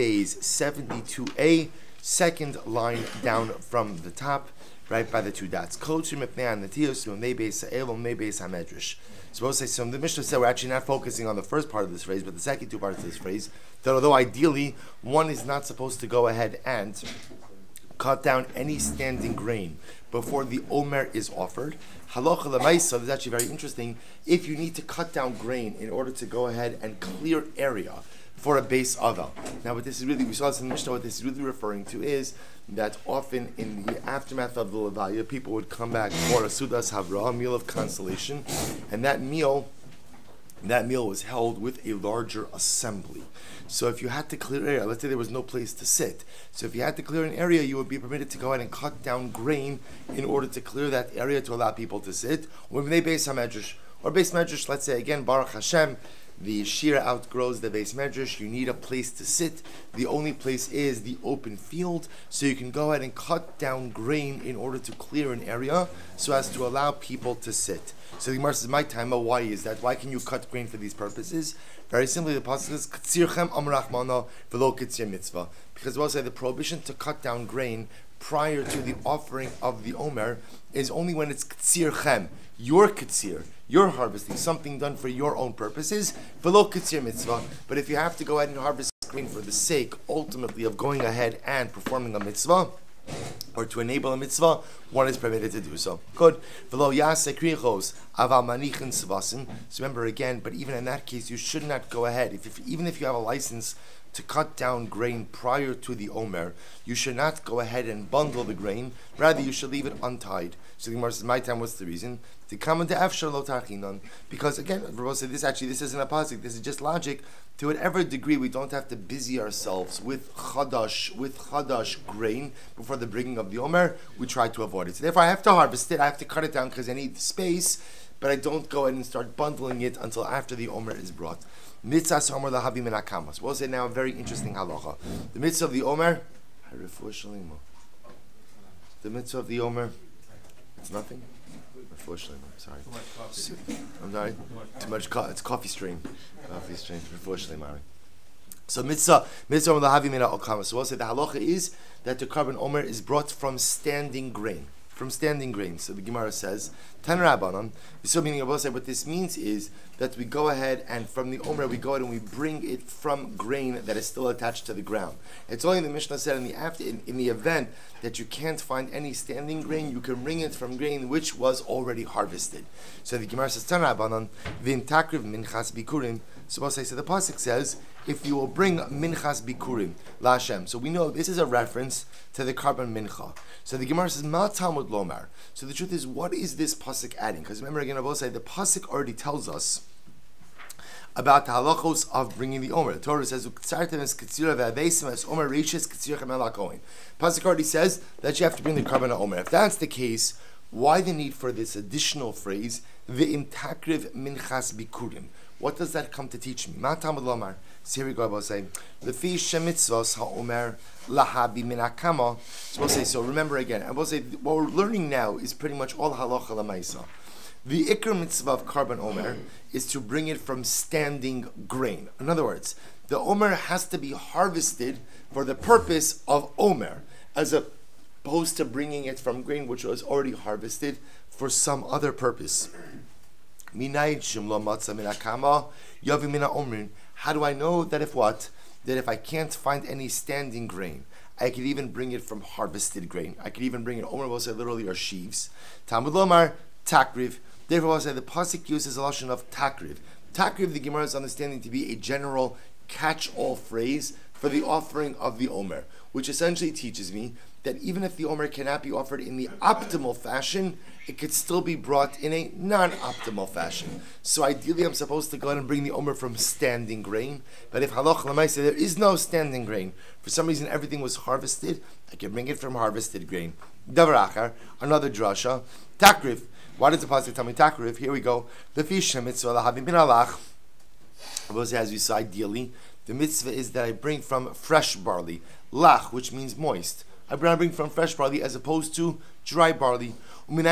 Days 72a, second line down from the top, right by the two dots. So the Mishnah said we're actually not focusing on the first part of this phrase, but the second two parts of this phrase, that although ideally one is not supposed to go ahead and cut down any standing grain before the omer is offered. Halacha l'maisa, this is actually very interesting. If you need to cut down grain in order to go ahead and clear area for a base aval. Now what this is really, we saw this in the Mishnah, what this is really referring to is that often in the aftermath of the Levaya, people would come back for a Sudas Havra, a meal of consolation, and that meal was held with a larger assembly. So if you had to clear area, let's say there was no place to sit, so if you had to clear an area, you would be permitted to go ahead and cut down grain in order to clear that area to allow people to sit. When they base hamedrash, or base medrash, let's say again, Baruch Hashem, the shira outgrows the base medrash, you need a place to sit. The only place is the open field, so you can go ahead and cut down grain in order to clear an area so as to allow people to sit. So the Gemara says, my time, why is that? Why can you cut grain for these purposes? Very simply, the pasuk says, K'tzirchem am rachmana v'lo k'tzir mitzvah. Because we'll say the prohibition to cut down grain prior to the offering of the omer is only when it's k'tzirchem, your k'tzir, you're harvesting, something done for your own purposes, v'lo k'tzir mitzvah. But if you have to go ahead and harvest grain for the sake, ultimately, of going ahead and performing a mitzvah, or to enable a mitzvah, one is permitted to do so. Good. V'lo yaseh krichos aval manichin svasim. So remember again, but even in that case, you should not go ahead. Even if you have a license to cut down grain prior to the omer, you should not go ahead and bundle the grain. Rather, you should leave it untied. So the Gemara says, my time, what's the reason? To come into efshar lo tarchinon. Because again, Rabbi said this isn't a pasuk. This is just logic. To whatever degree we don't have to busy ourselves with chadash grain before the bringing of the omer, we try to avoid it. So therefore, I have to harvest it. I have to cut it down because I need space, but I don't go ahead and start bundling it until after the omer is brought. Mitzvah somer lahavi menachos. We'll say now a very interesting halacha. The mitzvah of the omer. The mitzvah of the omer. It's nothing. Unfortunately, sorry. I'm sorry. Too much coffee. It's coffee stream. Unfortunately, Mari. So mitzvah lahavi menachos. So we'll say the halacha is that the carbon omer is brought from standing grain. From standing grain. So the Gemara says, Tan Rabbanon. So meaning, I will say, what this means is that we go ahead and from the Omer we go ahead and we bring it from grain that is still attached to the ground. It's only the Mishnah said in the event that you can't find any standing grain, you can bring it from grain which was already harvested. So the Gemara says, Tan Rabbanon, Vin takriv minchas bikurim. So the pasuk says, if you will bring minchas bikurim la Hashem. So we know this is a reference to the carbon mincha. So the Gemara says, Ma Talmud Lomar. So the truth is, what is this pasuk adding? Because remember again, I will say the pasuk already tells us about the halachos of bringing the omer. The Torah says, pasuk already says that you have to bring the carbon omer. If that's the case, why the need for this additional phrase, ve'im takriv minchas bikurim? What does that come to teach me? Ma Talmud Lomar. So here we go, I will say, Lefi shemitzvos ha'omer lahabi minakama. So we'll say, so remember again, I will say, what we're learning now is pretty much all halacha l'maisa. The ikr mitzvah of carbon omer is to bring it from standing grain. In other words, the omer has to be harvested for the purpose of omer, as opposed to bringing it from grain which was already harvested for some other purpose. How do I know that if I can't find any standing grain, I could even bring it from harvested grain. I could even bring it, Omer will say literally, or sheaves. Talmud Lomar, takriv. Therefore, will say the pasuk uses a lashon of takriv. Takriv, the Gemara is understanding to be a general catch-all phrase for the offering of the Omer, which essentially teaches me that even if the Omer cannot be offered in the optimal fashion, it could still be brought in a non-optimal fashion. So ideally, I'm supposed to go ahead and bring the Omer from standing grain. But if halach l'maisa there is no standing grain, for some reason everything was harvested, I can bring it from harvested grain. Davar achar, another drasha, takriv. Why does the pasuk tell me takriv? Here we go. The fish mitzvah lahavim bin alach. As we saw, ideally, the mitzvah is that I bring from fresh barley, lach, which means moist. I bring from fresh barley as opposed to dry barley. How do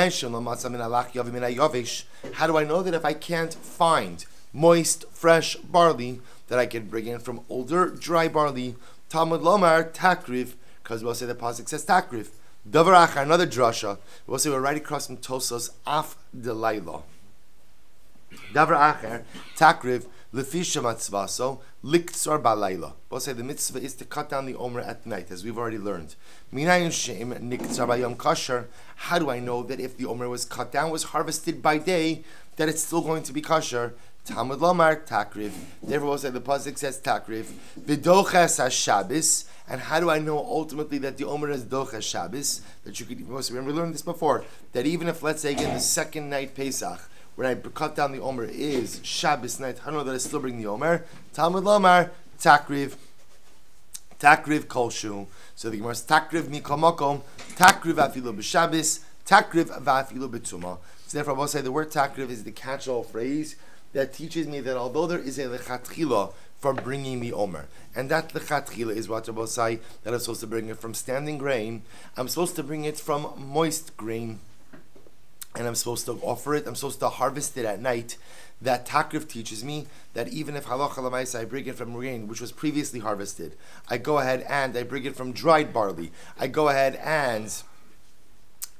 I know that if I can't find moist, fresh barley, that I can bring in from older, dry barley? Talmud Lomar Takriv, because we'll say the pasuk says Takriv. Davar Achar, another drasha. We'll say we're right across from Tosos Af Delayla. Davar Achar Takriv Lefisha Matzvaso Liktsar Balayla. We'll say the mitzvah is to cut down the omer at night, as we've already learned. Minayin Shem Niktsar Bayom Kasher. How do I know that if the omer was cut down, was harvested by day, that it's still going to be kosher? Talmud Lomar Takriv. Therefore, we'll say the pasuk says Takriv. V'doches HaShabbos. And how do I know ultimately that the omer is doches Shabbos? That you could, remember we learned this before, that even if, let's say again, the second night Pesach, when I cut down the omer is Shabbos night, how do I know that I still bring the omer? Talmud Lomar Takriv. Takriv Kolshu. So the Gemara is Takriv Mikol Makom, Takriv Afilu B'Shabbos, Takriv V'Afilu B'Tumah. So therefore I will say the word Takriv is the catch-all phrase that teaches me that although there is a lechatchila from bringing the omer, and that lechatchila is what Rabbi say, that I'm supposed to bring it from standing grain, I'm supposed to bring it from moist grain, and I'm supposed to offer it, I'm supposed to harvest it at night. That Takriv teaches me that even if halacha l'maisa I bring it from grain which was previously harvested, I go ahead and I bring it from dried barley, I go ahead and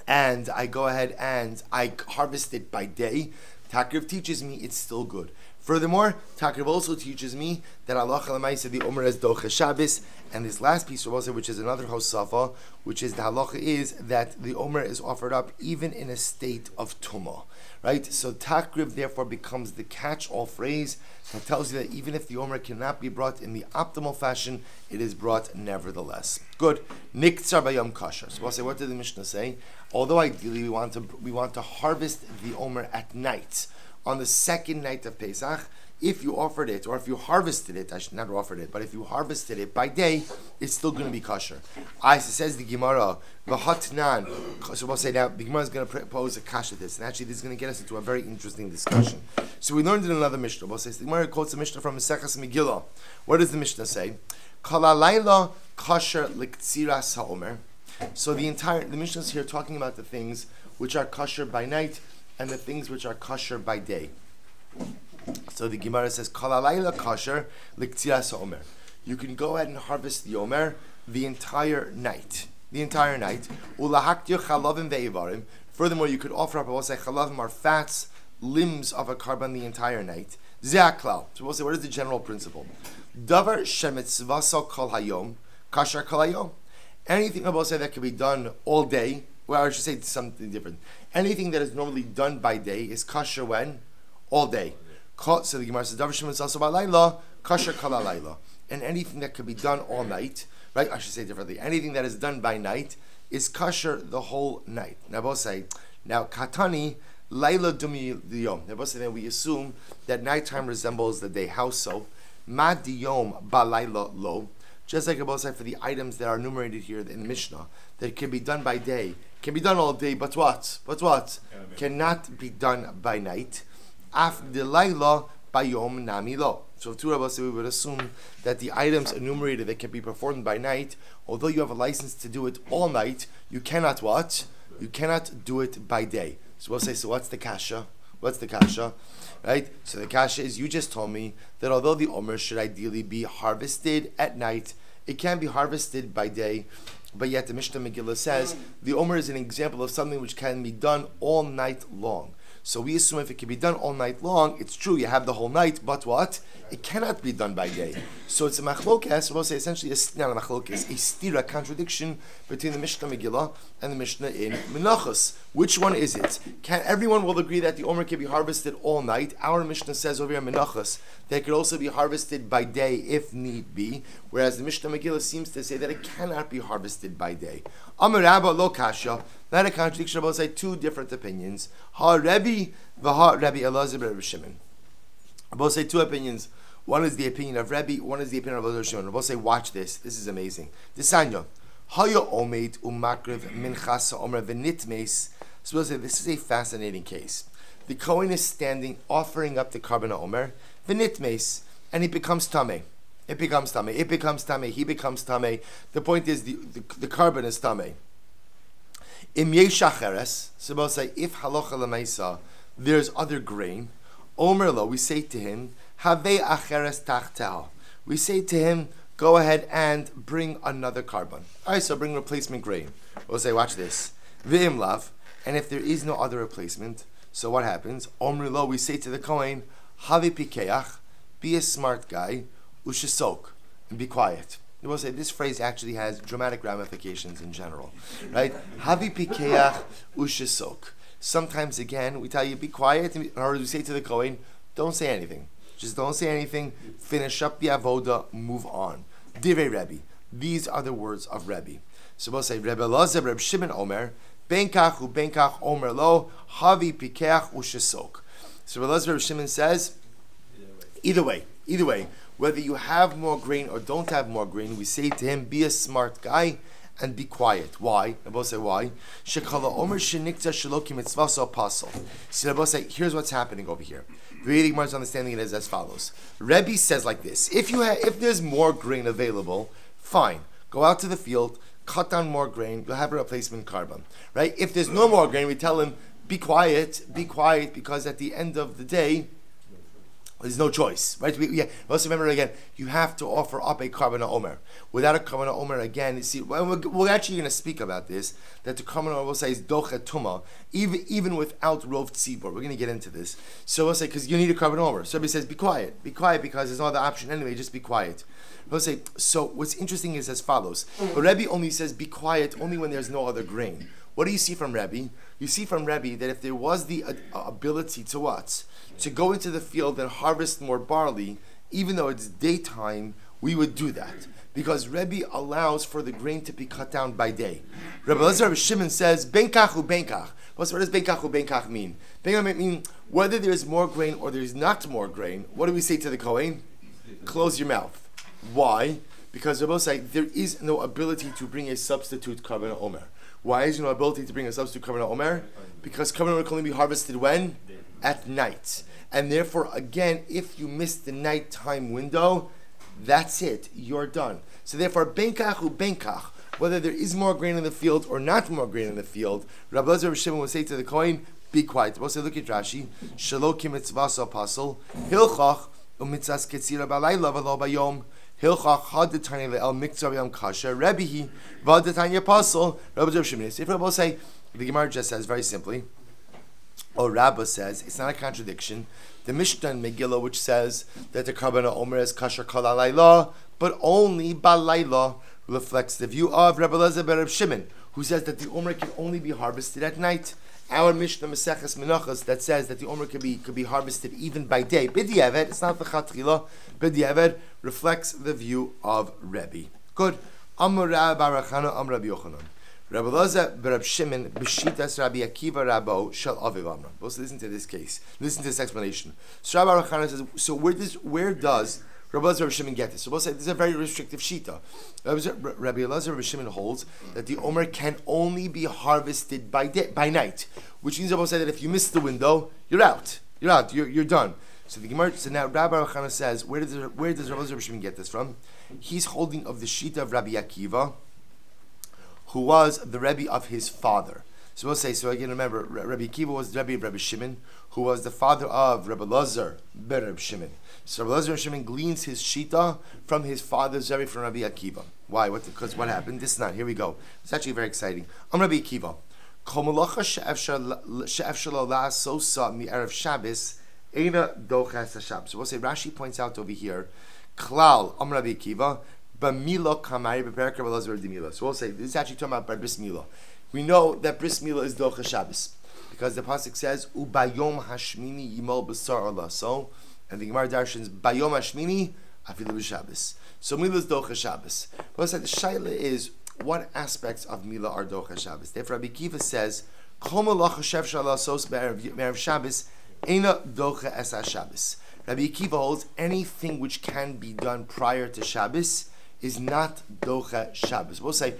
I harvest it by day, Takriv teaches me it's still good. Furthermore, Takriv also teaches me that halacha l'maisa the omer is doches Shabbos, and this last piece also, which is another hosafa, which is the halacha is that the omer is offered up even in a state of tumah. Right? So Takriv therefore becomes the catch-all phrase that tells you that even if the omer cannot be brought in the optimal fashion, it is brought nevertheless. Good. Niktsar bayom kasher. So we'll say, what did the Mishnah say? Although ideally we want to harvest the omer at night, on the second night of Pesach, if you offered it, or if you harvested it, I should not offered it, but if you harvested it by day, it's still going to be kosher. Says the Gemara, v'hatnan. So we'll say now, the Gemara is going to propose a kasha to this, and actually this is going to get us into a very interesting discussion. So we learned in another Mishnah. We'll say, the Gemara quotes a Mishnah from Menachos Megillah. What does the Mishnah say? Kol halayla kosher liktsiras haomer. So the Mishnah is here talking about the things which are kosher by night, and the things which are kosher by day. So the Gemara says, Kol halayla kosher liktsiras haomer. You can go ahead and harvest the omer the entire night. Ulahaktir chalavim ve'ivarim. Furthermore, you could offer up, I will say, chalavim are fats, limbs of a carbon the entire night. Ze'aklal. So we'll say, what is the general principle? Davar shemitzvasa kol hayom, kasher kol hayom. Anything I will say that can be done all day, well, I should say something different. Anything that is normally done by day is kosher when? All day. So the Gemara says, Davar shemitzvasa b'layla, kasher kol halayla. And anything that could be done all night, right? I should say differently. Anything that is done by night is kosher the whole night. Now both say, katani laila dumi diyom. Now both say that we assume that nighttime resembles the day. How so? Ma diyom ba laila lo. Just like both say for the items that are enumerated here in the Mishnah, that can be done by day, can be done all day, but what? Cannot be done by night. Af de laila bayom nami lo. So two of us, we would assume that the items enumerated that can be performed by night, although you have a license to do it all night, you cannot what? You cannot do it by day. So we'll say, so what's the kasha? Right? So the kasha is, you just told me that although the omer should ideally be harvested at night, it can be harvested by day, but yet the Mishnah Megillah says the omer is an example of something which can be done all night long. So we assume if it can be done all night long, it's true, you have the whole night, but what? It cannot be done by day. So it's a machlokes, we'll say essentially not a machlokes, a stira, contradiction between the Mishnah Megillah and the Mishnah in Menachos. Which one is it? Everyone will agree that the omer can be harvested all night. Our Mishnah says over here in Menachos that it could also be harvested by day if need be, whereas the Mishnah Megillah seems to say that it cannot be harvested by day. Amar Rabba lo kasha. Not a contradiction, but say two different opinions. Ha Rebbe v'ha Rabbi Elazar Rabbi Shimon. Both say two opinions. One is the opinion of Rebbe, one is the opinion of Rabbi Shimon. Both say, watch this. This is amazing. Desanya. Haya omed umakriv minchas omer v'nitmes. So say this is a fascinating case. The Kohen is standing, offering up the carbon omer v'nitmes, and he becomes tameh. He becomes tameh. The point is the carbon is tameh. Im yeshacheres, so we'll say if halacha l'maisa, there's other grain. Omer lo, we say to him, have acheres tachtel. We say to him, go ahead and bring another carbon. All right, so bring replacement grain. We'll say, watch this. V'im lav, and if there is no other replacement, so what happens? Omri lo, we say to the Kohen, Havi pikeach, be a smart guy, ushesok, and be quiet. We will say this phrase actually has dramatic ramifications in general, right? Havi pikeach, ushesok. Sometimes again, we tell you, be quiet, or we say to the Kohen, don't say anything. Just don't say anything, finish up the avoda, move on. Divrei Rebbe. These are the words of Rebbe. So we'll say, Rebbe Elazar, Rebbe Shimon Omer, Benkach u Benkach Omer lo, Havi Pikeach u'shesok. So Rebbe Elazar, Rebbe Shimon says, either way, whether you have more grain or don't have more grain, we say to him, be a smart guy and be quiet. Why? Rebbe say why? Shekala Omer shenikta sheloki mitzvaso pasol. So Rebbe say, here's what's happening over here. Really, Gemara's understanding it is as follows. Rebbe says like this: if there's more grain available, fine, go out to the field, cut down more grain, you'll have a replacement carbon, right? If there's no more grain, we tell him, be quiet, because at the end of the day, there's no choice, right? Also remember again, you have to offer up a carbon omer. Without a carbon omer, again, you see, we're actually going to speak about this, that the carbon omer will say is dochet tuma, even without rov tzibor. We're going to get into this. So we'll say, because you need a carbon omer. So he says, be quiet because there's no other option anyway, just be quiet. We'll say, so what's interesting is as follows. But Rebbe only says, be quiet only when there's no other grain. What do you see from Rebbe? You see from Rebbe that if there was the ability to what? To go into the field and harvest more barley, even though it's daytime, we would do that. Because Rebbe allows for the grain to be cut down by day. Rabbi Elazar Shimon says, Benkach u Benkach. What does Benkach u Benkach mean? Benkach mean whether there's more grain or there's not more grain, what do we say to the Kohen? Close your mouth. Why? Because Rabbi say there is no ability to bring a substitute carbon omer. Why is there no ability to bring a substitute carbon omer? Because carbon omer can only be harvested when? At night. And therefore, again, if you miss the nighttime window, that's it. You're done. So therefore, benkach u benkach, whether there is more grain in the field or not more grain in the field, Rabbi Elazar Shimon will say to the Kohen, be quiet. We'll say, look at Rashi. Shelo ki mitzvah apostle, hilchach u'mitzas ketzira b'alayla v'lo b'yom, hilchach hadetanya le'el miktzah b'yom kasha, Rebbehi v'adetanya apostle, Rabbi Elazar Shimon. If Rabbi will say, the Gemara just says very simply, or Rabbah says, it's not a contradiction. The Mishnah in Megillah, which says that the Karban Omer is kasher kol halayla, but only balayla, reflects the view of Rabbi Elazar ben Reb Shimon, who says that the Omer can only be harvested at night. Our Mishnah Maseches Menachos that says that the Omer could be harvested even by day. B'diavad, it's not the Chatchila. B'diavad reflects the view of Rebbe. Good. Amar Rabbi Barachana, Amar Rabbi Yochanan. Rabbi Elazar ben Reb Shimon b'shitas Rabbi Akiva Rabbo shel Aviv Amram. Let's listen to this case. Listen to this explanation. So Rabbi Barachana says, so where does Rabbi Elazar ben Shimon get this? So we'll say this is a very restrictive shita. Rabbi Elazar ben Shimon holds that the Omer can only be harvested by night, which means Rabbi say that if you miss the window, you're out. You're done. So the Gemara. So now Rabbi Barachana says, where does Rabbi Elazar ben Shimon get this from? He's holding of the shita of Rabbi Akiva, who was the Rebbe of his father. So we'll say, so again, remember, Rabbi Akiva was the Rebbe of Rabbi Shimon, who was the father of Rabbi Elazar ben Reb Shimon. So Rabbi Elazar ben Shimon gleans his shita from his father's Rebbe, from Rabbi Akiva. Why? Because what happened? This night. Here we go. It's actually very exciting. I'm Rabbi Akiva. Kol malacha she'efshar lo la'asosa mi'erev Shabbos eina dochas haShabbos. So we'll say, Rashi points out over here, Klal, I'm Rabbi Akiva, B'milo kamari b'perek Rabbi Elazar d'mila. So we'll say, this is actually talking about by bris milah. We know that bris milah is docha Shabbos, because the pasuk says, Ubayom hashmini yimol b'sar Allah. So, and the Gemara darshans, Bayom hashmini afilu b'Shabbos. So milah is docha Shabbos. But we'll say, the shaila is, what aspects of milah are docha Shabbos? Therefore, Rabbi Akiva says, Kol malacha she'efshar la'asos be'erev Shabbos eina docha es haShabbos. Rabbi Akiva holds anything which can be done prior to Shabbos is not docha Shabbos. We'll say,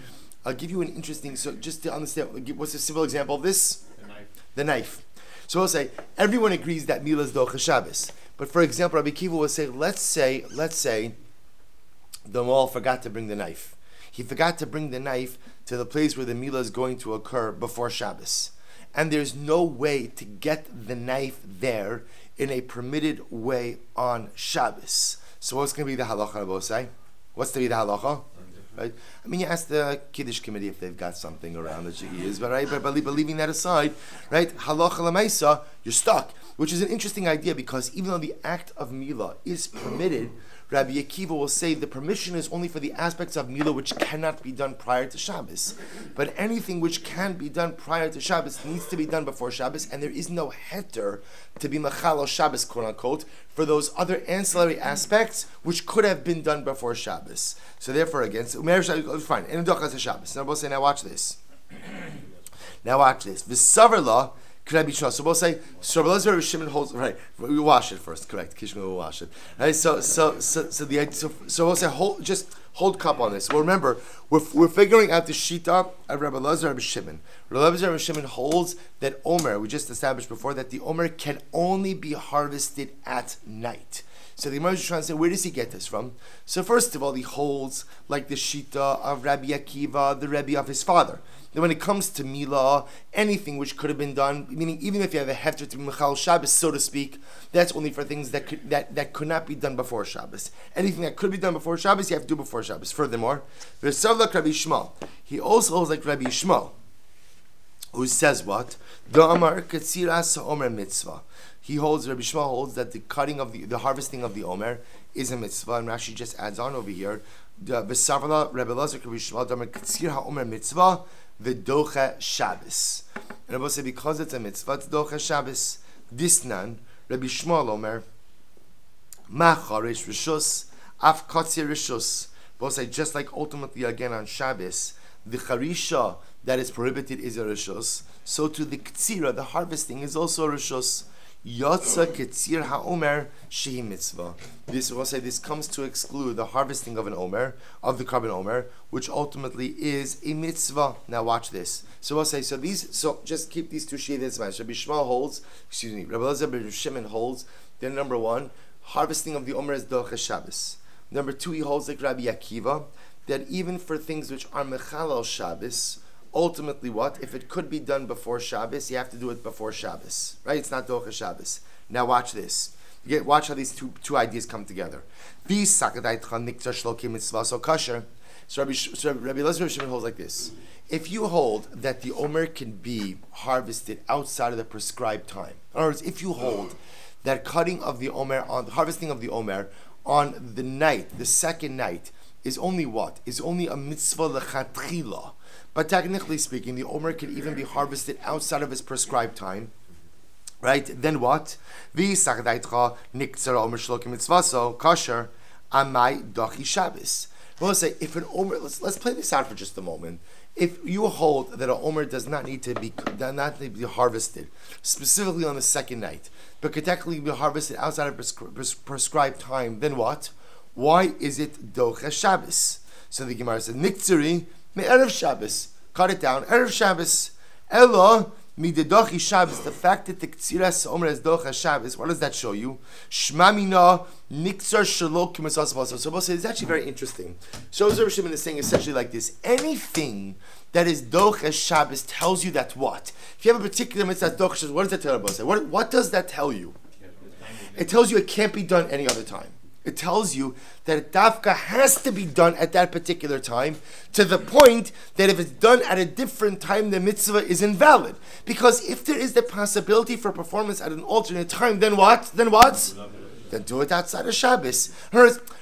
I'll give you an interesting, so just to understand, what's a simple example of this? The knife. So we'll say, everyone agrees that milah is docha Shabbos. But for example, Rabbi Akiva will say, let's say, the Maul forgot to bring the knife. He forgot to bring the knife to the place where the milah is going to occur before Shabbos. And there's no way to get the knife there in a permitted way on Shabbos. So what's going to be the halacha, Rabbi say? What's to be the halacha? Right? I mean, you ask the Kiddush committee if they've got something around that you use, but right, but leaving that aside, right? Halacha l'maisa, you're stuck, which is an interesting idea because even though the act of milah is permitted, Rabbi Akiva will say the permission is only for the aspects of milah which cannot be done prior to Shabbos. But anything which can be done prior to Shabbos needs to be done before Shabbos, and there is no heter to be machal Shabbos, quote unquote, for those other ancillary aspects which could have been done before Shabbos. So therefore, again, fine. In Dochas Shabbos. Now we'll say, now watch this. Now watch this. V'savarla. Rabbi Shmuel. So we'll say, so Rabbi Shimon holds, right, we wash it first, correct, Kishma will wash it. Right, so we'll say, hold cup on this. Well, remember, we're figuring out the Shita of Rabbi Lazar Rabbi Shimon. Rabbi Shimon holds that Omer, we just established before, that the Omer can only be harvested at night. So the Gemara is trying to say, where does he get this from? So first of all, he holds like the Shita of Rabbi Akiva, the Rebbe of his father. That when it comes to Milah, anything which could have been done, meaning even if you have a hefter to be Mechal Shabbos, so to speak, that's only for things that could not be done before Shabbos. Anything that could be done before Shabbos, you have to do before Shabbos. Furthermore, V'savlak Rabbi Shmuel. He also holds like Rabbi Shmuel, who says what? Da'amar Katziras Omer Mitzvah. He holds, Rabbi Shmuel holds that the cutting of the harvesting of the Omer is a mitzvah, and Rashi just adds on over here. V'savla Rabbi Lazar Rabbi Shmuel Da'amar Katzir HaOmer Mitzvah V'docha Shabbos. And I will say because it's a mitzvah, it's docha Shabbos. Disnan Rabbi Shmuel Omer Macharish Rishus Af Katzir Rishus. Both say just like ultimately again on Shabbos, the charisha that is prohibited is a rishus. So to the ktsira, the harvesting is also a rishus. Yotza ketzir haomer shehi mitzvah. This will say this comes to exclude the harvesting of an omer, of the carbon omer, which ultimately is a mitzvah. Now watch this. So we'll say so just keep these two sheidas. Rabbi Shmuel holds, Rabbi Lazar Rabbi Shimon holds. Then number one, harvesting of the omer is docha Shabbos. Number two, he holds like Rabbi Akiva that even for things which are mechalal Shabbos, ultimately what? If it could be done before Shabbos, you have to do it before Shabbos. Right? It's not Docha Shabbos. Now watch this. Watch how these two ideas come together. So Rabbi Lazar Shimon holds like this. If you hold that the Omer can be harvested outside of the prescribed time, in other words, if you hold that cutting of the Omer, harvesting of the Omer on the night, the second night, is only what? Is only a mitzvah lechatchila. But technically speaking, the Omer can even be harvested outside of its prescribed time. Right? Then what? Kasher amai dachi Shabbos. We'll say if an Omer, let's play this out for just a moment. If you hold that an Omer does not need to be harvested, specifically on the second night, but could technically be harvested outside of prescribed time, then what? Why is it docha Shabbos? So the Gemara says, Niktzuri me'erev Shabbos. Cut it down, erev Shabbos. Elo midedochi Shabbos. The fact that the Ktsiras Omer is docha Shabbos, what does that show you? Shmamina niktzar shelo kimasas. So we'll say it's actually very interesting. So Rabbi Shimon is saying essentially like this: anything that is docha Shabbos tells you that what? If you have a particular mitzvah that's docha Shabbos, what does that tell you? What does that tell you? It tells you it can't be done any other time. It tells you that dafka has to be done at that particular time, to the point that if it's done at a different time, the mitzvah is invalid. Because if there is the possibility for performance at an alternate time, then what? Then do it outside of Shabbos.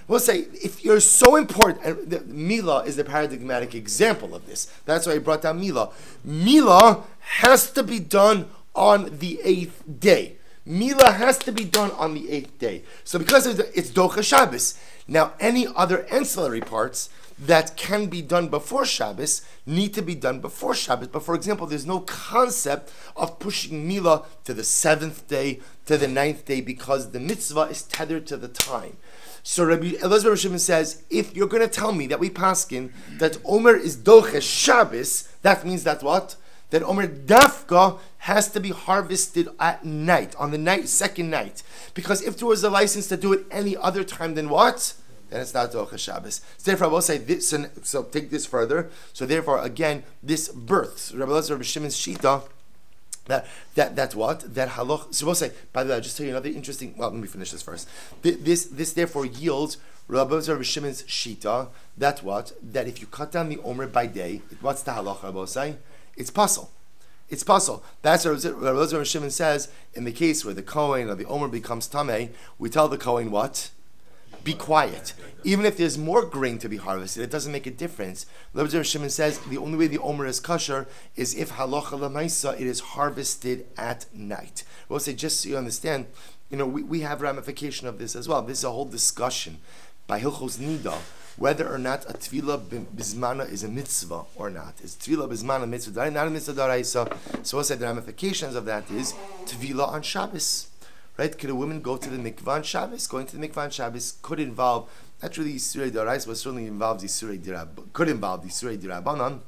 We'll say, if you're so important, and Milah is the paradigmatic example of this. That's why I brought down Milah. Milah has to be done on the 8th day. Milah has to be done on the 8th day. So because it's Docha Shabbos, now any other ancillary parts that can be done before Shabbos need to be done before Shabbos. But for example, there's no concept of pushing Milah to the 7th day, to the 9th day, because the mitzvah is tethered to the time. So Rabbi Elazar Shimon says, if you're going to tell me that we paskin that Omer is Docha Shabbos, that means that what? That Omer Dafka has to be harvested at night, on the second night. Because if there was a license to do it any other time than what? Then it's not Docha Shabbos. So therefore I will say this, so take this further. So therefore again, this births Rabbi Elazar Rabbi Shimon's Shita, that's what? That halach. So we'll say, by the way, I'll just tell you another interesting, well, let me finish this first. This therefore yields Rabbi Shimon's shita, that's what? That if you cut down the omer by day, what's the halacha, Rabbi say? It's puzzle. It's puzzle. That's what Rabbi Shimon says, in the case where the Kohen or the omer becomes tameh, we tell the Kohen what? Be quiet. Even if there's more grain to be harvested, it doesn't make a difference. Rabbi Shimon says the only way the omer is kosher is if halacha l'maisa, it is harvested at night. We'll say, just so you understand, we have ramification of this as well. This is a whole discussion by Hilchos Nida, whether or not a tefillah bismana is a mitzvah or not. Is tefillah bismana a mitzvah? Not a mitzvah daraisa. So we'll say the ramifications of that is tefillah on Shabbos. Right? Could a woman go to the mikvah on Shabbos? Going to the mikvah on Shabbos could involve, not really Yisurei D'Oraisa, but certainly involves could involve the Yisurei D'Rabbanan.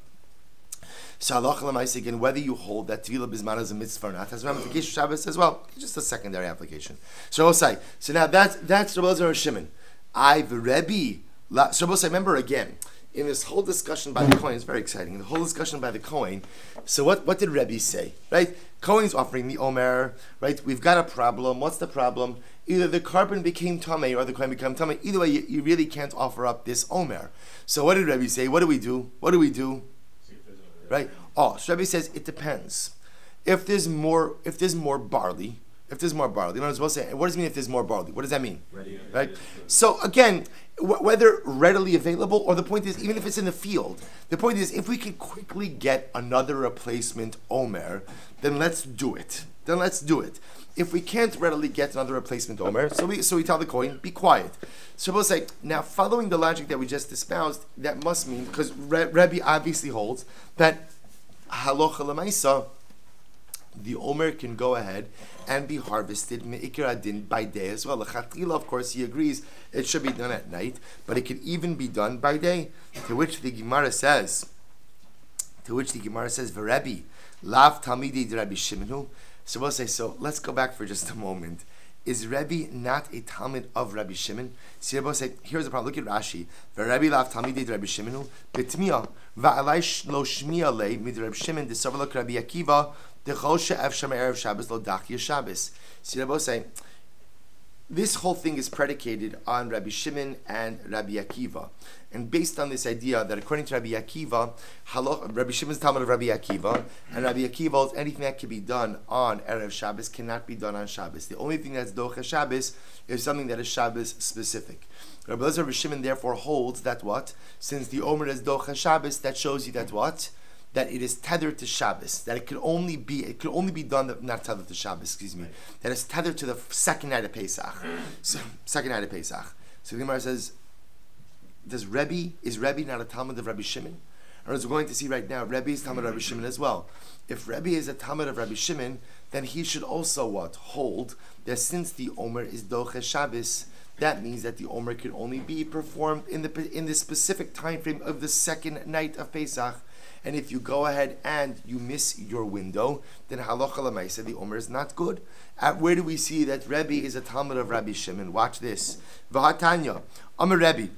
So halacha l'maisa, again, whether you hold that tefillah bismana is a mitzvah or not, has ramification for Shabbos as well. Just a secondary application. So we'll say, so now that's Rabbi Elazar Shimon. I've Rebbe. So we'll say, remember again, in this whole discussion by the Kohen, it's very exciting. In the whole discussion by the Kohen, so what did Rebbe say? Right? Kohen's offering the Omer, right? We've got a problem. What's the problem? Either the carbon became Tameh or the Kohen became Tameh. Either way, you really can't offer up this Omer. So what did Rebbe say? What do we do? Right? So Rebbe says it depends. If there's more barley, what does it mean if there's more barley? What does that mean? Ready, right? So again, whether readily available, or the point is, even if it's in the field, the point is, if we can quickly get another replacement Omer, then let's do it. If we can't readily get another replacement Omer, so we tell the Kohen, be quiet. So we'll say, now following the logic that we just espoused, that must mean, because Rebbe obviously holds that halacha l'maisa, the Omer can go ahead and be harvested me'ikar adin by day as well. L'chatchila, of course, he agrees it should be done at night, but it can even be done by day. To which the Gemara says, "V'Rebbe lav talmidei Rabbi Shimon." So we'll say, so let's go back for just a moment. Is Rebbe not a Talmud of Rabbi Shimon? See, Rebbe say, here's the problem. Look at Rashi. V'Rebbe lav talmidei Rabbi Shimon b'tmiya va'alai lo shmiya lei mid Rabbi Shimon d'savalok Rabbi Akiva. See, Rabbi say, this whole thing is predicated on Rabbi Shimon and Rabbi Akiva. And based on this idea that according to Rabbi Akiva, Rabbi Shimon's Talmud of Rabbi Akiva, and Rabbi Akiva holds anything that can be done on Erev Shabbos cannot be done on Shabbos. The only thing that's Docha Shabbos is something that is Shabbos specific. Rabbi Elazar Rabbi Shimon therefore holds that what? Since the Omer is Docha Shabbos, that shows you that what? That it is tethered to Shabbos, that it could only be done, not tethered to Shabbos, that it's tethered to the second night of Pesach. So the Gemara says, is Rebbe not a Talmud of Rabbi Shimon? Or as we're going to see right now, Rebbe is Talmud of Rabbi Shimon as well. If Rebbe is a Talmud of Rabbi Shimon, then he should also what? Hold that since the Omer is Doche Shabbos, that means that the Omer could only be performed in the specific time frame of the second night of Pesach. And if you go ahead and you miss your window, then halacha l'maisa, the Omer is not good. Where do we see that Rebbe is a Talmud of Rabbi Shimon? Watch this. V'hatanya, Amar Rebbe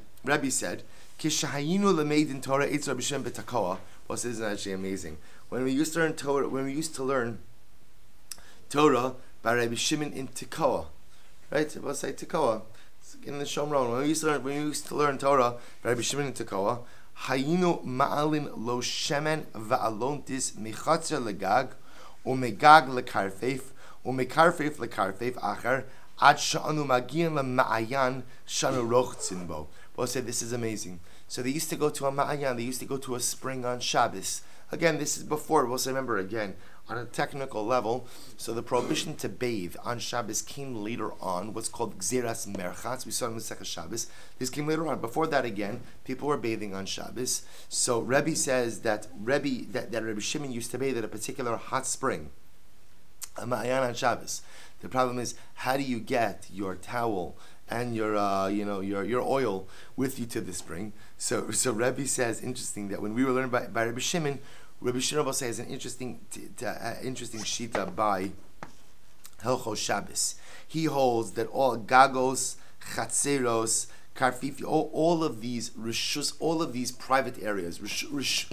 said, Kishahayinu l'meid in Torah eitz Rabbi Shimon b'takoa. Well, this is actually amazing. When we used to learn Torah by Rabbi Shimon in Tekoa, right? We'll say Tekoa. In the Shomron, when we used to learn Torah by Rabbi Shimon in Tekoa, Hayinu ma'alin lo shemen va'alontis michatzer legag umegag lekarfeif umekarfeif lekarfeif achar ad sha'anu magian lema'ayan shanu roch tzimbo. We'll say this is amazing. So they used to go to a ma'ayan, they used to go to a spring on Shabbos. Again, this is before, we'll say, remember again, on a technical level, so the prohibition to bathe on Shabbos came later on, what's called Gzeras Merchatz. We saw in the Second Shabbos. This came later on. Before that, again, people were bathing on Shabbos. So Rebbe says that Rabbi Shimon used to bathe at a particular hot spring, a Ma'ayan on Shabbos. The problem is, how do you get your towel and your oil with you to the spring? So Rebbe says, interesting, that when we were learning by Rabbi Shimon has an interesting shita by Hilchos Shabbos. He holds that all gagos, chatzeros, karfifi, all of these rishus, all of these private areas, rishuyos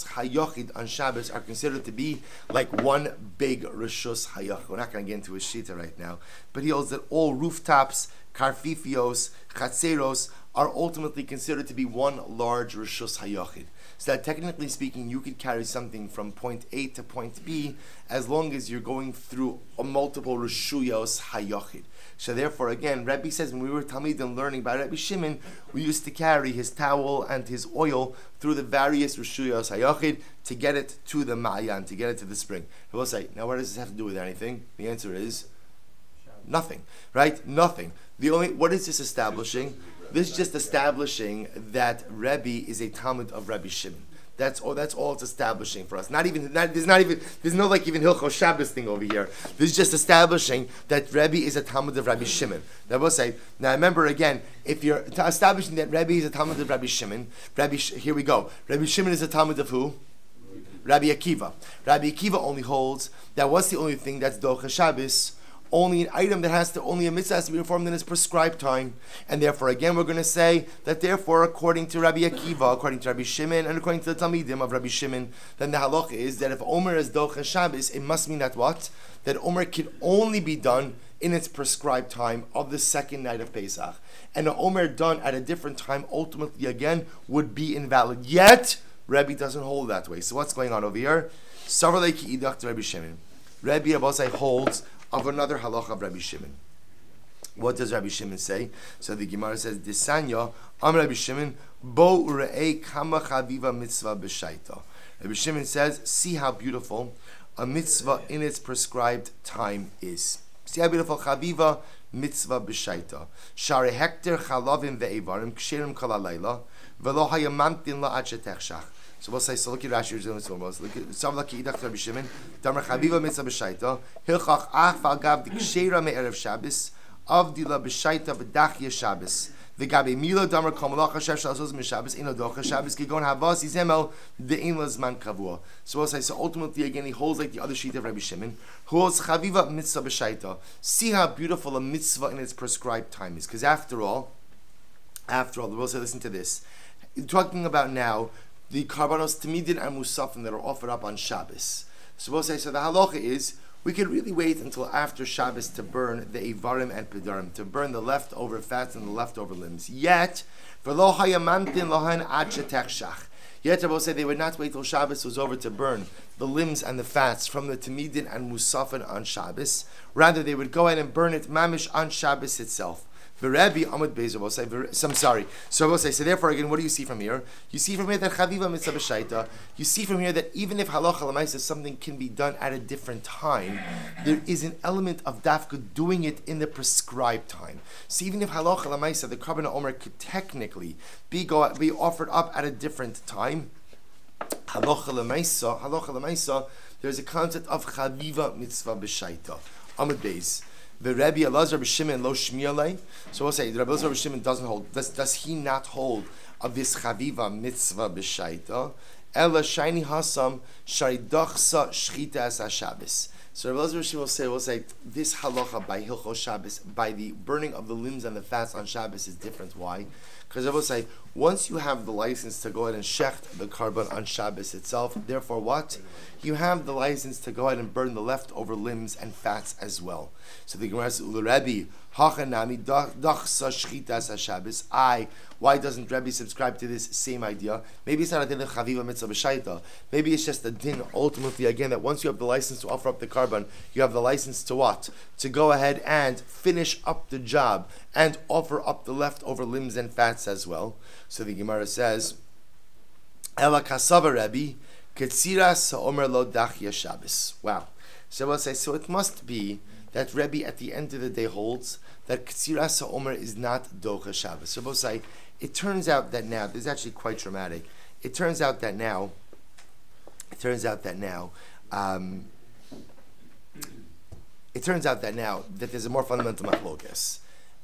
hayochid on Shabbos are considered to be like one big rishus hayochid. We're not going to get into a shita right now, but he holds that all rooftops, karfifios, chatzeros, are ultimately considered to be one large rishus hayachid. So that technically speaking, you could carry something from point A to point B as long as you're going through a multiple rishuyos hayachid. So therefore, again, Rabbi says when we were Talmidim learning by Rabbi Shimon, we used to carry his towel and his oil through the various rishuyos hayachid to get it to the ma'ayan, to get it to the spring. He will say, now what does this have to do with anything? The answer is nothing, right? Nothing. What is this establishing? This is just establishing that Rebbe is a Talmud of Rabbi Shimon. That's all it's establishing for us. There's no like even Hilchos Shabbos thing over here. This is just establishing that Rebbe is a Talmud of Rabbi Shimon. Now we'll say, now remember again, if you're establishing that Rebbe is a Talmud of Rabbi Shimon, here we go. Rabbi Shimon is a Talmud of who? Rabbi Akiva. Rabbi Akiva only holds that what's the only thing that's Docha Shabbos? Only an item that only a mitzvah has to be performed in its prescribed time. And therefore, again, we're going to say that therefore, according to Rabbi Akiva, according to Rabbi Shimon, and according to the Talmidim of Rabbi Shimon, then the halacha is that if Omer is Docha Shabbos, it must mean that what? That Omer can only be done in its prescribed time of the second night of Pesach. And an Omer done at a different time, ultimately, again, would be invalid. Yet, Rabbi doesn't hold that way. So what's going on over here? Savar leiki idach to Rabbi Shimon. Rabbi Abosai holds of another halacha of Rabbi Shimon. What does Rabbi Shimon say? So the Gemara says, Disanya, Rabbi Shimon, Bo ure'ei kama chaviva mitzvah b'shaita. Rabbi Shimon says, see how beautiful a mitzvah in its prescribed time is. See how beautiful chaviva mitzvah b'shaita. Share hekter chalavim ve'evarim ksherim kol halayla v'lo hayamamtin la'ad shetechshach. So we'll say, so look at Rashi, look at Savlaki Idach Rabbi Shimon, Damar Chaviva Mitzvah B'Shaita, Hilchach Ach V'Agav D'Ksheira Me'erev Shabbos, Avdila B'Shaita V'Dachya Shabbos, V'Gabi Milo Damar Kamalach HaShev Shalazos M'Shabbos, Ino Docha Shabbos, Kigon Havas Yizemel, De'in Lazman Kavua. So we'll say, so ultimately again, he holds like the other sheet of Rabbi Shimon, who holds Chaviva Mitzvah B'Shaita. See how beautiful a mitzvah in its prescribed time is, because after all, we'll say, listen to this. Talking about now, the karbanos tamidin and musafim that are offered up on Shabbos. So we'll say, so the halacha is, we could really wait until after Shabbos to burn the ivarim and pedarim, to burn the leftover fats and the leftover limbs. Yet, v'lo hayamamtin lohan ad shetechshach. Yet, I will say, they would not wait till Shabbos was over to burn the limbs and the fats from the tamidin and musafin on Shabbos. Rather, they would go ahead and burn it mamish on Shabbos itself. Rabbi Amud Bezer will say, I'm sorry. So I will say, so therefore again, what do you see from here? You see from here that Chaviva Mitzvah B'Shaita. You see from here that even if Halacha L'Maisa something can be done at a different time, there is an element of dafka doing it in the prescribed time. So even if Halacha L'Maisa, the Karban Omer could technically be offered up at a different time, Halacha L'Maisa, there's a concept of Chaviva Mitzvah B'Shaita. Amud Bezer. The Rabbi Elazar Rabbi Shimon lo shmialei. So we'll say the Rabbi Elazar Rabbi Shimon doesn't hold. Does he not hold of this chaviva mitzvah b'shaita? Ela shiny hasam sharidachsa shchita as Shabbos. So Rabbi Elazar Rabbi Shimon will say this halacha by Hilchos Shabbos, by the burning of the limbs and the fats on Shabbos is different. Why? Because I will say, once you have the license to go ahead and shecht the carbon on Shabbos itself, therefore what? You have the license to go ahead and burn the leftover limbs and fats as well. So the Gemara says, Rabbi, hachanami dachsa shchitas Shabbos. Why doesn't Rabbi subscribe to this same idea? Maybe it's not a din of chaviva mitzvah b'shaita. Maybe it's just a din, ultimately, again, that once you have the license to offer up the carbon, you have the license to what? To go ahead and finish up the job and offer up the leftover limbs and fats as well. So the Gemara says, Ela kasava Rabbi, ketziras ha'omer lo dachya Shabbos. Wow. So I'll say, so it must be that Rebbe at the end of the day holds that Ketziras HaOmer is not Docha Shabbos. So we'll say, it turns out that now, this is actually quite dramatic. It turns out that now, that there's a more fundamental machlokas.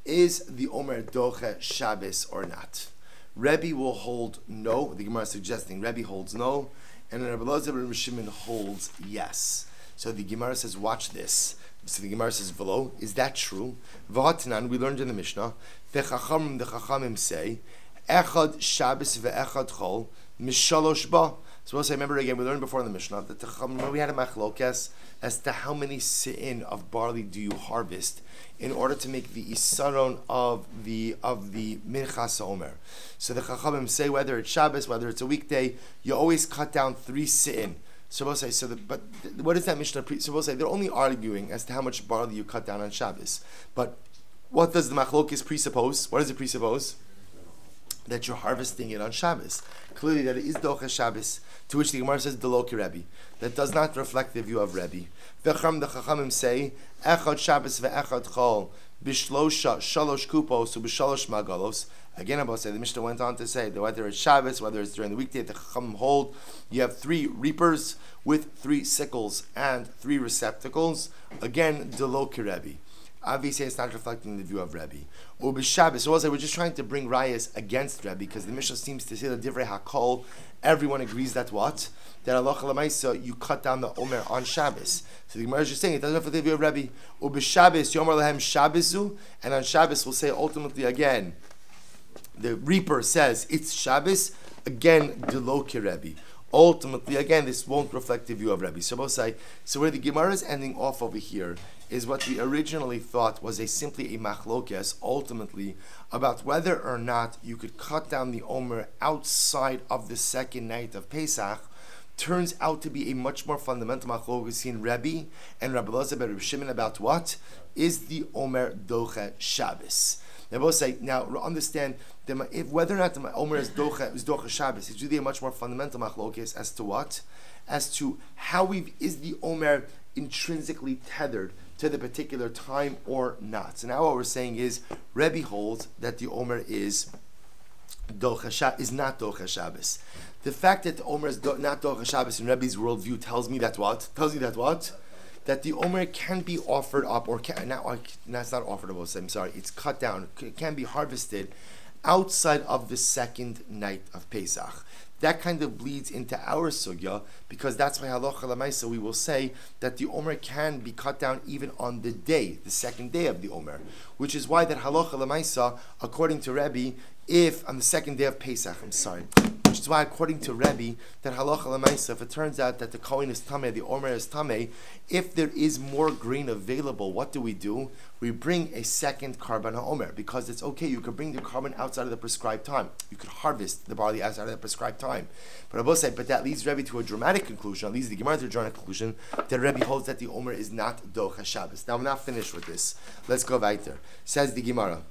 Is the Omer Docha Shabbos or not? Rebbe will hold no. The Gemara is suggesting Rebbe holds no, and Rabbi Elazar Rabbi Shimon holds yes. So the Gemara says, watch this. So the Gemara says, "V'lo, is that true?" V'hatanan, we learned in the Mishnah, the Chachamim say, "Echad Shabbos ve'echad Chol mishalosh ba." So we'll say, remember again, we learned before in the Mishnah that we had a machlokes as to how many si'in of barley do you harvest in order to make the isaron of the minchas omer. So the Chachamim say whether it's Shabbos, whether it's a weekday, you always cut down 3 si'in. So we'll say, but what is that Mishnah? So we'll say they're only arguing as to how much barley you cut down on Shabbos. But what does the machlokes presuppose? What does it presuppose? That you're harvesting it on Shabbos. Clearly that it is Docha Shabbos, to which the Gemara says Deloki Rebbe. That does not reflect the view of Rebbe. The Chachamim say, Echad Shabbos ve'echad Chol, Bishlosha Shalosh Kupos, Bishalosh Magalos. Again, I will say, the Mishnah went on to say that whether it's Shabbos, whether it's during the weekday, the Chachamim hold, you have 3 reapers with 3 sickles and 3 receptacles. Again, Deloki Rebbe. Obviously, it's not reflecting the view of Rebbe. Or Shabbos. So also, we're just trying to bring rayas against Rebbe because the Mishnah seems to say that divrei hakol. Everyone agrees that what? That halacha l'maisa you cut down the omer on Shabbos. So the Gemara is just saying it doesn't reflect the view of Rebbe. Or Shabbos yomer lehem Shabbosu, and on Shabbos we'll say ultimately again. The reaper says it's Shabbos again. Deloki Rebbe. Ultimately, again, this won't reflect the view of Rebbe. So where the Gemara is ending off over here is what we originally thought was simply a machlokes, ultimately, about whether or not you could cut down the omer outside of the second night of Pesach, turns out to be a much more fundamental machlokes in Rebbe and Rabbi Elazar ben Rabbi Shimon about what is the omer doche Shabbos. They both say, now understand, if whether or not the omer is docha Shabbos, it's really a much more fundamental machlokes as to what? As to how is the omer intrinsically tethered to the particular time or not. So now what we're saying is, Rebbe holds that the omer is not docha Shabbos. The fact that the omer is not docha Shabbos in Rebbe's worldview tells me that what? That the omer can be offered up, or it's not offered up, I'm sorry, it's cut down, it can be harvested outside of the second night of Pesach. That kind of bleeds into our sugya, because that's why halacha l'maisa we will say that the omer can be cut down even on the second day of the omer, which is why that halacha l'maisa, according to Rebbe, if on the second day of Pesach, which is why according to Rebbe, that halacha l'maisa, if it turns out that the kohen is tameh, the omer is tameh, if there is more grain available, what do? We bring a second carbon ha'omer, because it's okay, you could bring the carbon outside of the prescribed time. You could harvest the barley outside of the prescribed time. But I will say, but that leads Rebbe to a dramatic conclusion, at least the Gemara to a dramatic conclusion, that Rebbe holds that the omer is not docha Shabbos. Now we're not finished with this. Let's go weiter. Says the Gemara.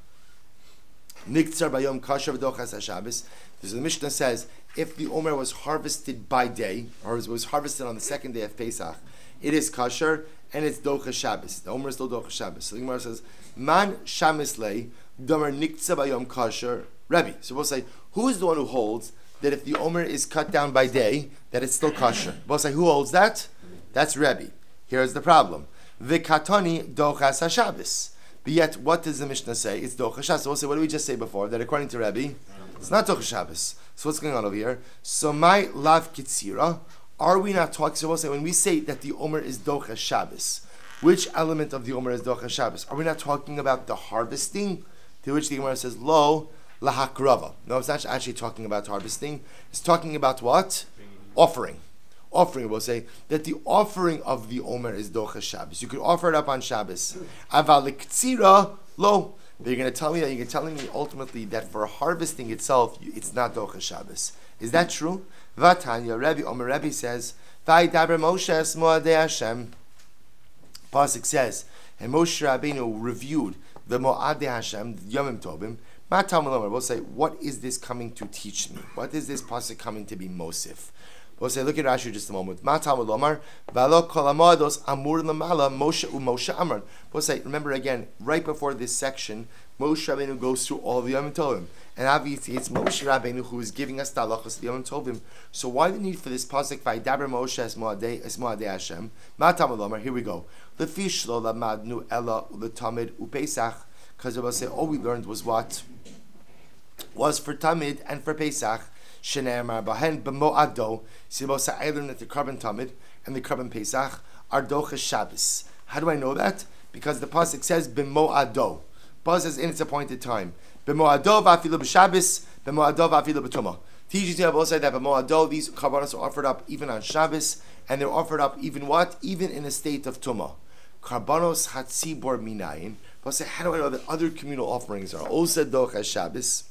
Niktzar bayom kasher v'dochas haShabbos. So the Mishnah says, if the omer was harvested by day, or was harvested on the second day of Pesach, it is kasher and it's docha Shabbos. The omer is still docha Shabbos. So the Gemara says, man shamis lei domer niktzar bayom kasher Rebbe. So we'll say, who is the one who holds that if the omer is cut down by day, that it's still kasher? We'll say, who holds that? That's Rebbe. Here's the problem. V'katani dochas haShabbos. But yet, what does the Mishnah say? It's docha Shabbos. So we'll say, what did we just say before? That according to Rebbe, it's not docha Shabbos. So what's going on over here? So my lav kitzira, are we not talking? So we'll say, when we say that the omer is docha Shabbos, which element of the omer is docha Shabbos? Are we not talking about the harvesting? To which the Gemara says, lo lahakrava. No, it's not actually talking about harvesting. It's talking about what? Offering. We'll say that the offering of the omer is docha Shabbos. You could offer it up on Shabbos. Aval l'ktzira lo. But you're going to tell me that you're telling me ultimately that for harvesting itself, it's not docha Shabbos. Is that true? Vatanya Rebbe says, "Vaydaber Moshe es moadei Hashem." Pasuk says, and Moshe Rabbeinu reviewed the moadei Hashem, the Yomim Tovim. We'll say, what is this coming to teach me? What is this pasuk coming to be mosif? We'll say, look at Rashi just a moment. We'll say, remember again, right before this section, Moshe Rabbeinu goes through all the Yom Tovim. And obviously it's Moshe Rabbeinu who is giving us the halachos of the Yom Tovim. So why the need for this pasuk, Vaydaber Moshe es moadei Hashem? Here we go. Lefish lo lamadnu ela uletamid upesach. Because we'll say, all we learned was what? Was for Tamid and for Pesach. Shene'emar bahen b'mo'ado. See, I learned that the carbon Tamid and the carbon Pesach are docha Shabbos. How do I know that? Because the pasuk says b'mo'ado. Pasuk says in its appointed time. B'mo'ado v'afilu b'Shabbos, b'mo'ado v'afilu b'tumah. Teaches you both side that b'moado these karbanos are offered up even on Shabbos, and they're offered up even what? Even in a state of tumah. Karbanos hatzibor minayin. But say, how do I know that other communal offerings are osa docha Shabbos?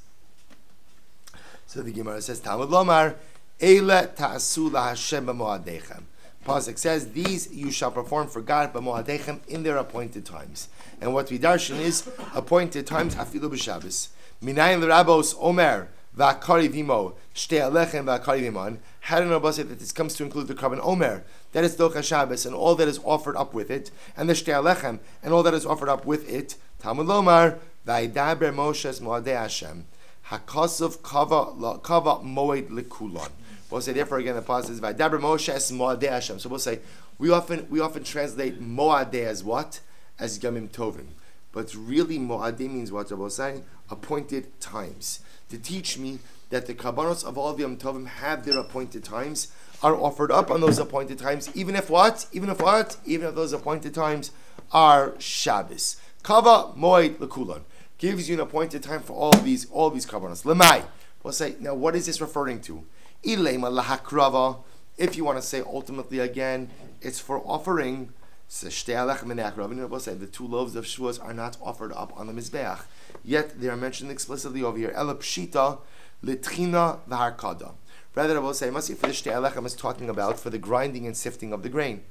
So the Gemara says, Talmud Lomar, Eile ta'asu laHashem b'moadechem. Pasuk says, these you shall perform for God b'moadechem in their appointed times. And what we darshan is appointed times afilu b'Shabbos. Minayin l'rabos omer v'akari vimo shtei alechem v'akari vimon. How do you know that this comes to include the carbon omer? That is docha Shabbos and all that is offered up with it, and the shtei alechem and all that is offered up with it. Talmud Lomar, v'aydaber Moshes moadei Hashem. Hakosov kava moed lekulon. We'll say therefore again the passage is Vaydaber Moshe es moadei Hashem. So we'll say we often translate moadei as what? As Yamim Tovim. But really moadei means what? We'll say appointed times. To teach me that the karbanos of all the Yom Tovim have their appointed times, are offered up on those appointed times, even if what? Even if those appointed times are Shabbos. Kava moed lekulon. Gives you an appointed time for all these karbanos. Lemai. We'll say, now what is this referring to? Ilema lahakrava. If you want to say ultimately again, it's for offering. We'll say the 2 loaves of Shavuos are not offered up on the Mizbeach. Yet they are mentioned explicitly over here. Ela pshita litchina v'harkada. Rather, I will say, must for the shtei alechem is talking about for the grinding and sifting of the grain.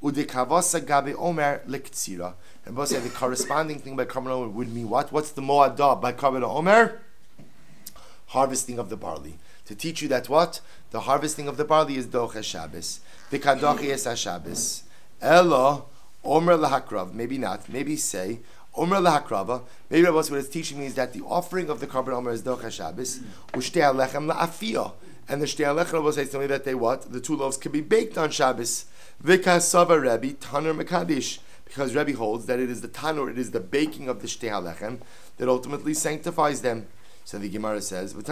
Udekavasa gabe omer lektsira. And both say the corresponding thing by Karban Omer would mean what? What's the moadah by Karban Omer? Harvesting of the barley. To teach you that what? The harvesting of the barley is docha Shabbos. The kadochi es Shabbos. Elo omer lahakrav. Maybe not. Maybe say omer lahakrava. Maybe what it's teaching me is that the offering of the Karban Omer is docha Shabbos. Ushtei alechem laafiyah. And the shtei alechem will say to me that they what? The 2 loaves can be baked on Shabbos. Vikasava Rebbe Tanur Mekadesh. Because Rebbe holds that it is the tanur, it is the baking of the shtei halechem that ultimately sanctifies them. So the Gemara says, so the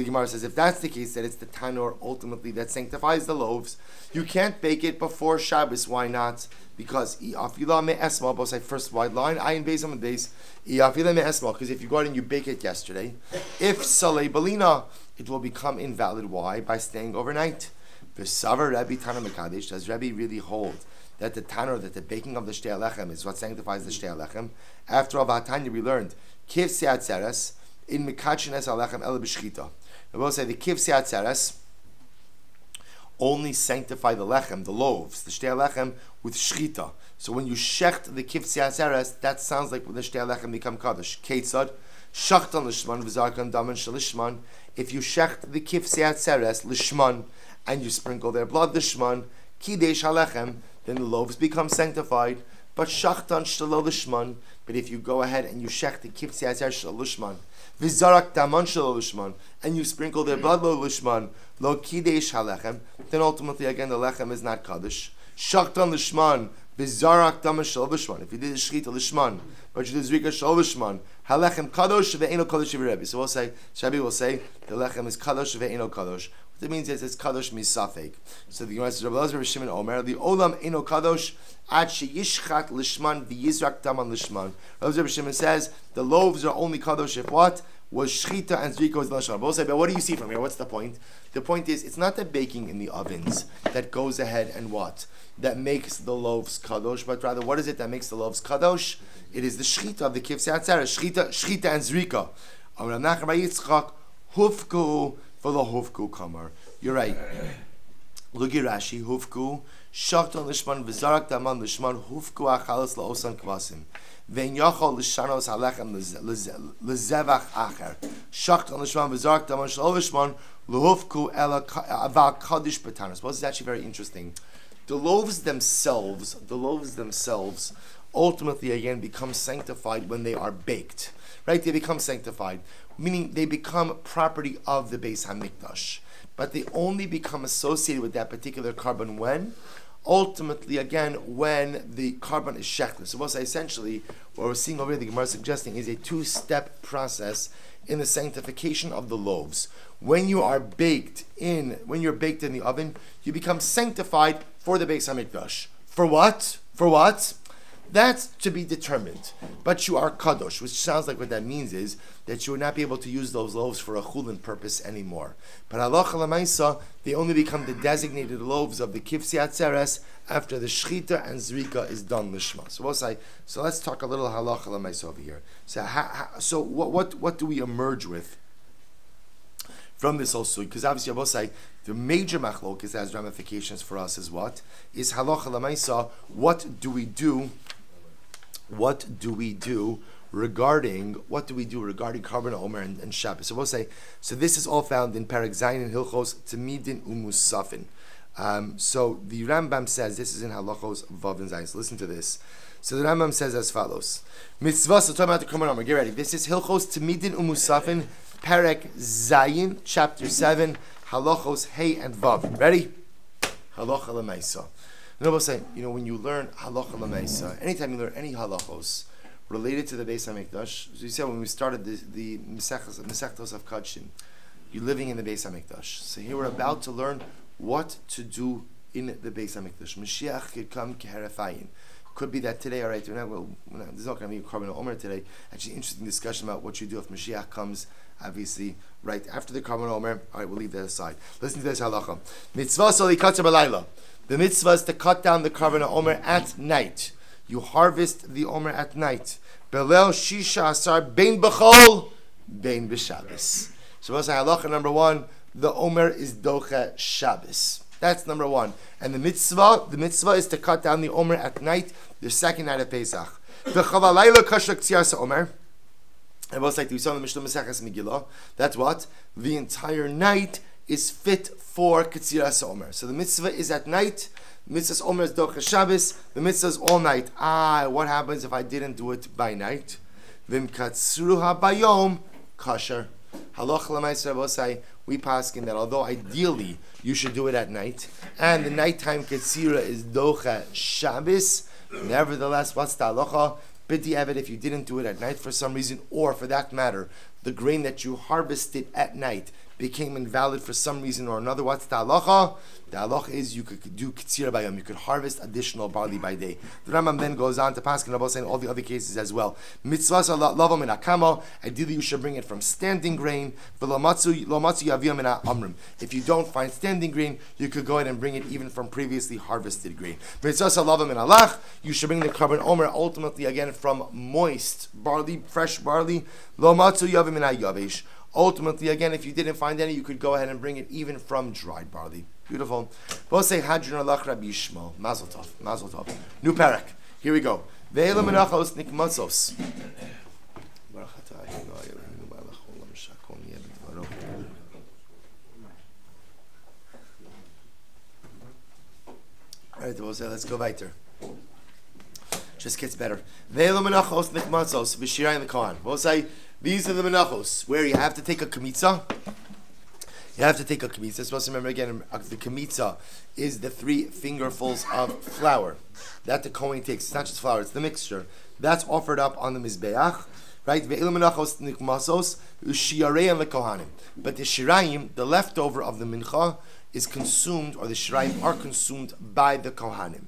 Gemara says, if that's the case, that it's the tanur ultimately that sanctifies the loaves, you can't bake it before Shabbos. Why not? Because both say first wide line, ayin beis on the base, because if you go out and you bake it yesterday, if salei balina, it will become invalid. Why? By staying overnight. V'savar Rebbe Tanur Mekadesh. Does Rebbe really hold that the tanur, that the baking of the shtei alechem is what sanctifies the shtei alechem? After all, V'hatanya we learned kiv seat seres in mikachin es alechem el b'shchita. We will say the kiv seat seres only sanctify the lechem, the loaves, the shtei alechem with shchita. So when you shecht the kiv seat seres, that sounds like when the shtei alechem become kaddish. Keitzad shachtan lishman v'zarkan daman shalishman. If you shecht the kiv seat seres lishman, and you sprinkle their blood, the shman, kidesh halechem, then the loaves become sanctified. But shachtan shalol lishman. But if you go ahead and you shech the kivtzi azer shalol lishman, v'zarak daman shalol lishman, and you sprinkle their blood lo lishman, lo kidesh halechem, then ultimately again the lechem is not kaddish. Shachtan lishman, v'zarak daman shalol lishman. If you did the shchita lishman, but you did zrika shalol lishman, halechem kadosh ve'eno kadosh v'rebbe. So we'll say, Shabbi will say, the lechem is kadosh ve'eno kadosh. That means it's kadosh misafek. So the Gemara says, Rabbi Shimon Omer, the olam eno kadosh ad sheyishchat lishman v'yizrak daman lishman. Rabbi Shimon says the loaves are only kadosh if what was shchita and zrika was lashon. Both say, but what do you see from here? What's the point? The point is, it's not the baking in the ovens that goes ahead and what that makes the loaves kadosh, but rather what is it that makes the loaves kadosh? It is the shchita of the kivsei atzara, shchita and zrika. Amar Nachman bar Yitzchak hufku. For the hufku kamar. You're right. Look at Rashi. Hufku shachton lishman v'zarak daman lishman hufku achalos laosan kvasim ve'en yachol lishanos halechem lezevach acher shachton lishman v'zarak daman shlo lishman lehufku ela aval kaddish betanos. Well, this is actually very interesting. The loaves themselves ultimately again become sanctified when they are baked. Right? They become sanctified, meaning they become property of the Beis HaMikdash. But they only become associated with that particular carbon when? Ultimately, again, when the carbon is shechted. So we'll say essentially, what we're seeing over here, the Gemara is suggesting, is a 2-step process in the sanctification of the loaves. When you're baked in the oven, you become sanctified for the Beis HaMikdash. For what? That's to be determined. But you are kadosh, which sounds like what that means is that you would not be able to use those loaves for a chulin purpose anymore. But halacha l'maisa, they only become the designated loaves of the kivsi atzeres after the shchita and zrika is done lishma. So we'll say. So let's talk a little halacha l'maisa over here. So what do we emerge with from this also? Because obviously I will say the major machlokes has ramifications for us is what is halacha l'maisa. What do we do regarding Karban Omer and Shabbos? So we'll say, so this is all found in Perek Zayin and Hilchos Tamidin Umusafin. So the Rambam says, this is in Halachos Vav and Zayin. So listen to this. So the Rambam says as follows: Mitzvah. So talking about the Karban Omer. Get ready. This is Hilchos Tamidin Umusafin, Perek Zayin, chapter 7, Halachos Hey and Vav. Ready? Halacha l'maisa. And we'll say, when you learn halacha l'maisa, anytime you learn any halachos related to the Beis HaMikdash, as we said when we started the Mesechtos of Kadshin, you're living in the Beis HaMikdash. So here we're about to learn what to do in the Beis HaMikdash. Mashiach could come keherafayin. Could be that today, all right, there's not going to be a Karban Omer today. Actually, interesting discussion about what you do if Mashiach comes, obviously, right after the Karban Omer. All right, we'll leave that aside. Listen to this halacha. Mitzvah soli katzer b'layla. The mitzvah is to cut down the Karban Omer at night. You harvest the Omer at night. Belel shisha asar bein b'chol, bein b'Shabbos. So what's halacha number 1? The Omer is docha Shabbos. That's number 1. And the mitzvah is to cut down the Omer at night, the second night of Pesach. The chavalayla kashak tziyas Omer. And what's like we saw in the Mishnah Maseches Megillah. That's what the entire night is fit for Ketziras Omer. So the mitzvah is at night. Mitzvah's Omer is Docha Shabbos. The mitzvah is all night. What happens if I didn't do it by night? Vim katzruha bayom kasher. Halach l'maisra will say, we paskin that although ideally you should do it at night, and the nighttime Ketzira is Docha Shabbos, nevertheless, what's the halacha? B'di evet, if you didn't do it at night for some reason, or for that matter, the grain that you harvested at night became invalid for some reason or another. What's the halacha? The halacha is you could do Ketzira bayom. You could harvest additional barley by day. The Rambam then goes on to paskin about saying all the other cases as well. Mitzvah lavam min akamo. Ideally, you should bring it from standing grain. V'lomatzu yaviyam min amrim. If you don't find standing grain, you could go ahead and bring it even from previously harvested grain. Mitzvah lavam min alach. You should bring the Karban Omer ultimately again from moist barley, fresh barley. Lomatzu yavim min yavesh. Ultimately, again, if you didn't find any, you could go ahead and bring it even from dried barley. Beautiful. Both say Hadron Alach Rabbi Shmuel. Mazel tov. Mazel tov. New parak. Here we go. Ve'ela Menachos nikmatzos. All right, let's go weiter. Just gets better. Ve'ela Menachos nikmatzos. V'shirayim in the Kohan. Both say these are the Menachos where you have to take a kmitza. You have to take a kmitza. Supposed to remember again, the kmitza is the 3 fingerfuls of flour that the Kohen takes. It's not just flour; it's the mixture that's offered up on the mizbeach, right? Ve'il menachos nikmasos u'shiarei and lekohanim. But the shirayim, the leftover of the mincha, is consumed, or the shirayim are consumed by the kohanim.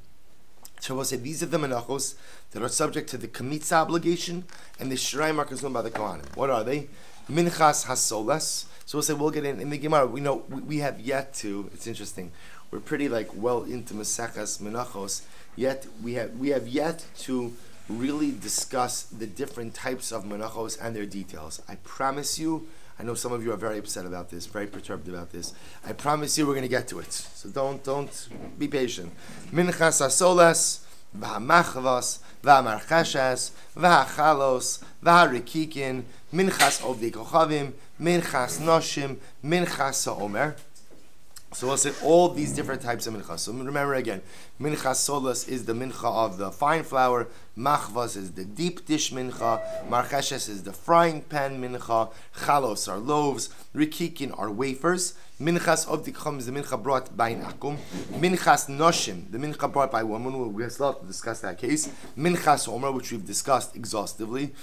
So we'll say these are the menachos that are subject to the kmitza obligation, and the shirayim are consumed by the kohanim. What are they? Minchas hasolas. So we'll say we'll get in the Gemara. We know we have yet to. It's interesting. We're pretty well into Maseches Menachos. Yet we have yet to really discuss the different types of Menachos and their details. I promise you. I know some of you are very upset about this, very perturbed about this. I promise you we're going to get to it. So don't be patient. Minchas hasolas, v'hamachvas, v'hamarchashes, v'hachalos, v'harikikin, minchas ovdei kochavim, minchas noshim, minchas ha'omer. So we'll say all these different types of minchas. So remember again, minchas solas is the mincha of the fine flour, machvas is the deep dish mincha, marcheshes is the frying pan mincha, chalos are loaves, rikikin are wafers, minchas ovdikham is the mincha brought by an akum, minchas noshim, the mincha brought by a woman. We still have to discuss that case. Minchas omer, which we've discussed exhaustively.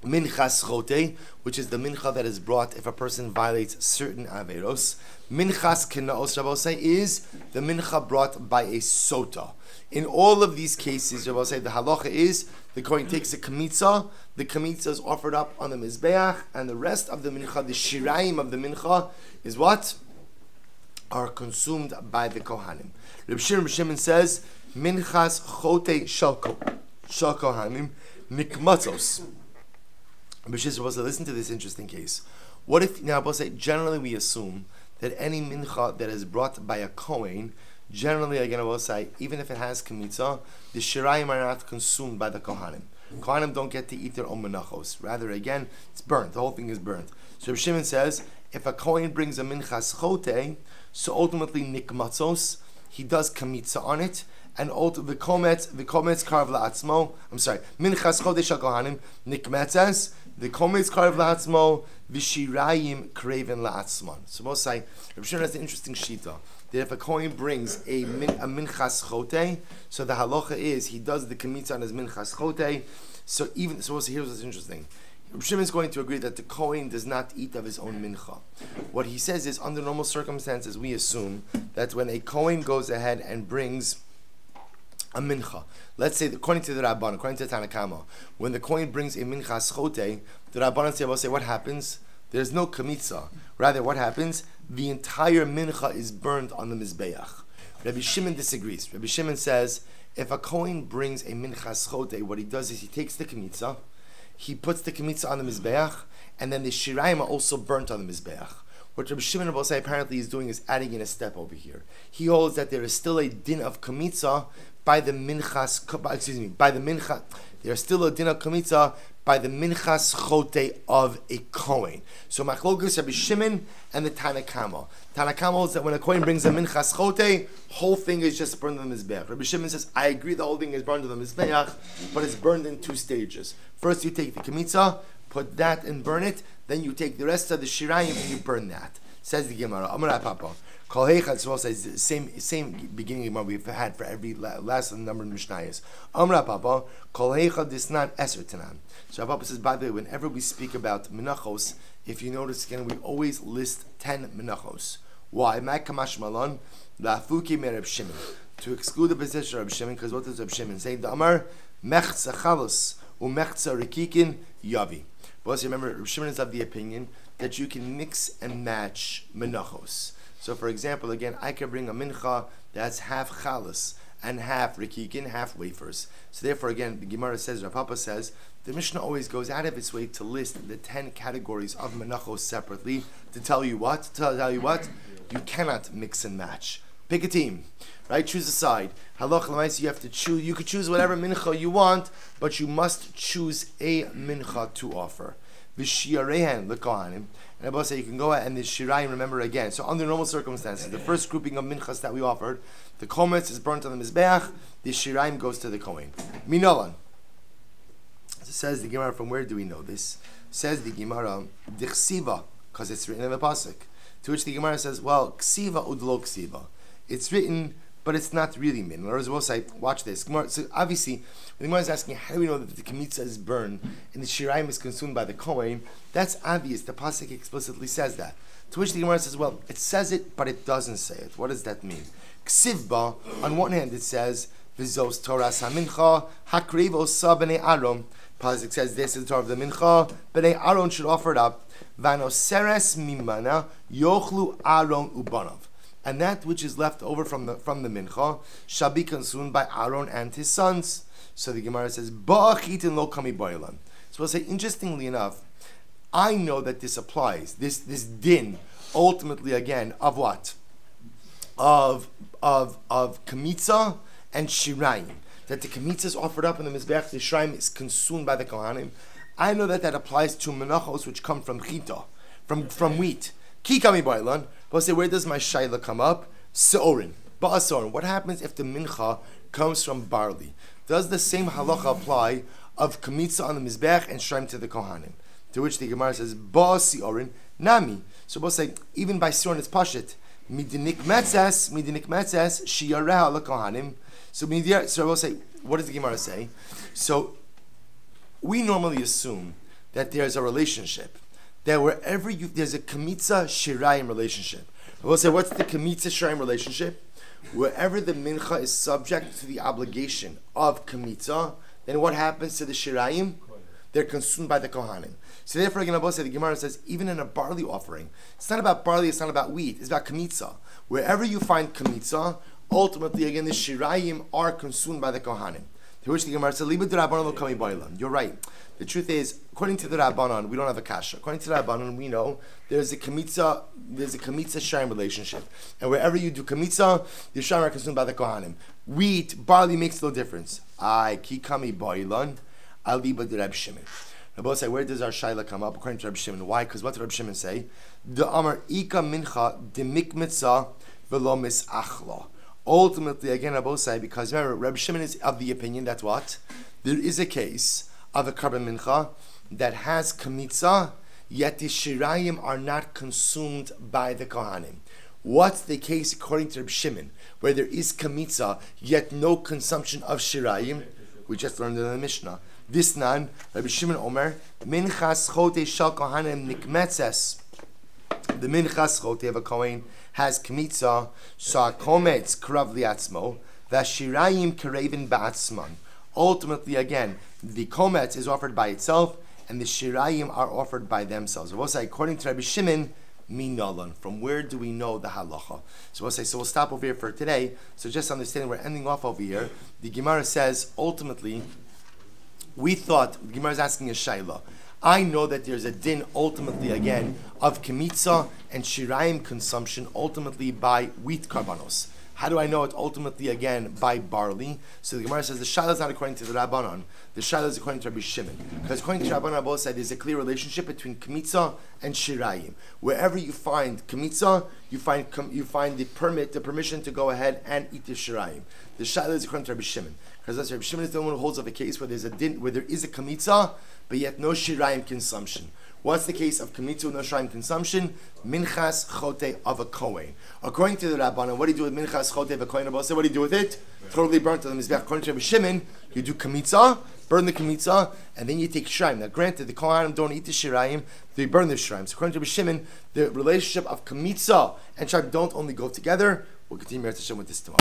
Minchas chote, which is the mincha that is brought if a person violates certain averos. Minchas kinaos, Rabbi say, is the mincha brought by a sota. In all of these cases, Rabbi say, the halacha is the kohen takes a kamitza, the kamitza is offered up on the mizbeach, and the rest of the mincha, the shiraim of the mincha, is what? Are consumed by the kohanim. Rabbi Shimon says, Minchas chote shal kohanim nikmatzos. Listen to this interesting case. What if now? Generally, we assume that any mincha that is brought by a kohen, generally, again, I will say, even if it has kmitza, the shirayim are not consumed by the kohanim. Kohanim don't get to eat their own menachos. Rather, again, it's burnt. The whole thing is burnt. So Rabbi Shimon says, if a kohen brings a minchas chote, so ultimately nikmatzos, he does kmitza on it. And the kometz karv la'atzmo. I'm sorry. Minchas chodesh shel kohanim nikmetzes. The kometz karv la'atzmo v'shirayim kreven la'atzman. So most say, Rabbi Shimon has an interesting shita that if a kohen brings a minchas chote, so the halacha is he does the kemitza on his minchas chote. So here's what's interesting. Rabbi Shimon is going to agree that the kohen does not eat of his own mincha. What he says is, under normal circumstances, we assume that when a kohen goes ahead and brings a mincha, let's say, according to the Rabban, according to Tanakama, when the kohen brings a minchas chote, the Rabban will say, what happens? There's no kamitza. Rather, what happens? The entire mincha is burned on the mizbeach. Rabbi Shimon disagrees. Rabbi Shimon says, if a kohen brings a minchas chote, what he does is he takes the kamitza, he puts the kamitza on the mizbeach, and then the shirayim are also burnt on the mizbeach. What Rabbi Shimon apparently is doing is adding in a step over here. He holds that there is still a din of kamitza by the minchas, there's still a din of kamitza by the minchas chote of a kohen. So machlokus Rabbi Shimon and the Tanakama. Tanakama holds that when a kohen brings a minchas chote, whole thing is just burned on the mizbeach. Rabbi Shimon says, I agree the whole thing is burned on the mizbeach, but it's burned in two stages. First you take the kamitza, put that and burn it, then you take the rest of the shirayim and you burn that. Says the Gemara, Amar Papa. Kol Heichad says the same beginning Gemara we've had for every last number of Mishnayos. Amar Papa, Kol Heichad is not Eser Tanan. So Papa says, by the way, whenever we speak about Menachos, if you notice again, we always list 10 Menachos. Why? Ma'kamash malon la'afuki me Reb Shimon, to exclude the position of Reb Shimon, because what does Reb Shimon say? The Amar mechza chalos u'mechza rikikin yavi. But remember, Reb Shimon is of the opinion that you can mix and match Menachos. So, for example, again, I can bring a mincha that's half chalas and half rikikin, half wafers. So, therefore, again, the Gemara says, Rav Papa says, the Mishnah always goes out of its way to list the 10 categories of menachos separately to tell you what? To tell you what? You cannot mix and match. Pick a team, right? Choose a side. Halach l'maisa, you have to choose. You could choose whatever mincha you want, but you must choose a mincha to offer. V'shirehen l'kohanim. And I will say you can go ahead and the shirayim, remember again. So under normal circumstances, the first grouping of minchas that we offered, the kometz is burnt on the mizbeach, the shirayim goes to the kohen. Minolan. Says the Gemara, from where do we know this? Says the Gemara, dichsiva, because it's written in the pasuk. To which the Gemara says, well, ksiva udlo ksiva. It's written, but it's not really min. In other words, we'll say, watch this. So obviously, when the Gemara is asking, how do we know that the kemitza is burned and the shirayim is consumed by the kohen? That's obvious. The pasuk explicitly says that. To which the Gemara says, well, it says it, but it doesn't say it. What does that mean? Ksivba, on one hand it says, v'zos Torah samincha, hakrivos sa b'nei arom. Pasuk says this is the Torah of the mincha, b'nei aron should offer it up. Vano seres mimana yochlu aron ubanov. And that which is left over from the mincha shall be consumed by Aaron and his sons. So the Gemara says, Ba'achitin lo kami boilan. So we'll say, interestingly enough, I know that this applies, this din, ultimately again, of what? Of kamitza and shirayim. That the kamitza is offered up in the mizbeach, the shirayim is consumed by the kohanim. I know that applies to menachos which come from chita, from wheat. Ki kami boilan. But say, where does my shaila come up? Seorin. Ba'asorin. What happens if the mincha comes from barley? Does the same halacha apply of kamitza on the mizbech and shraim to the kohanim? To which the Gemara says, Ba'asiorin nami. So we'll say, even by sorin it's pashit. Midinik metzes, shiyareha la kohanim. So we'll say, what does the Gemara say? So we normally assume that there's a relationship. That wherever there's a Kamitza Shirayim relationship. I will say, what's the Kamitza Shirayim relationship? Wherever the mincha is subject to the obligation of Kamitza, then what happens to the Shirayim? They're consumed by the Kohanim. So therefore, again, the Gemara says, even in a barley offering, it's not about barley, it's not about wheat, it's about Kamitza. Wherever you find Kamitza, ultimately, again, the Shirayim are consumed by the Kohanim. To which the Gemara says, you're right. The truth is, according to the Rabbanon, we don't have a kasha. According to the Rabbanon, we know there's a Kamitza Shirayim relationship. And wherever you do Kamitza, the Shirayim are consumed by the Kohanim. Wheat, barley makes no difference. Ki kami boilan, aliba de Rabbi Shimon. Rabbi say, where does our shaila come up? According to Rabbi Shimon. Why? Because what did Rabbi Shimon say? The Amar Ika Mincha de Mikmitza velo misachla. Ultimately, again, Rabbi say, because remember, Rabbi Shimon is of the opinion that what? There is a case of a carbon mincha that has kamitza, yet the shirayim are not consumed by the kohanim. What's the case according to Rabbi Shimon, where there is kamitza, yet no consumption of shirayim? We just learned in the Mishnah. This nan, Rabbi Shimon Omer, minchas chote shal kohanim nikmetzes. The minchas chote of a kohen has kamitza, so a kometz krav liatzmo, v'shirayim kareven ba'atzman. Ultimately, again, the kometz is offered by itself, and the shirayim are offered by themselves. We'll say, according to Rabbi Shimon, minalan. From where do we know the halacha? So we'll say, so we'll stop over here for today. So just understanding, we're ending off over here. The Gemara says, ultimately, we thought, the Gemara is asking a shayla. I know that there's a din, ultimately, again, of kamitza and shirayim consumption, ultimately by wheat karbanos. How do I know it? Ultimately, again, by barley. So the Gemara says the shaila is not according to the Rabbanon. The shaila is according to Rabbi Shimon. Because according to Rabbanon, Rabbi said there's a clear relationship between kamitza and shirayim. Wherever you find kamitza, you find the permission to go ahead and eat the shirayim. The shaila is according to Rabbi Shimon. Because Rabbi Shimon is the one who holds of a case where there's a din, where there is a kamitza, but yet no shirayim consumption. What's the case of kamitza with no shirayim consumption? Minchas chote of a kohen. According to the Rabbanan, what do you do with minchas chote of a kohen? What do you do with it? Totally burnt to the mizbeach. According to Rabbi Shimon, you do kamitza, burn the kamitza, and then you take shirayim. Now, granted, the kohanim don't eat the shirayim; they burn the shirayim. So, according to Rabbi Shimon, the relationship of kamitza and shirayim don't only go together. We'll continue with this tomorrow.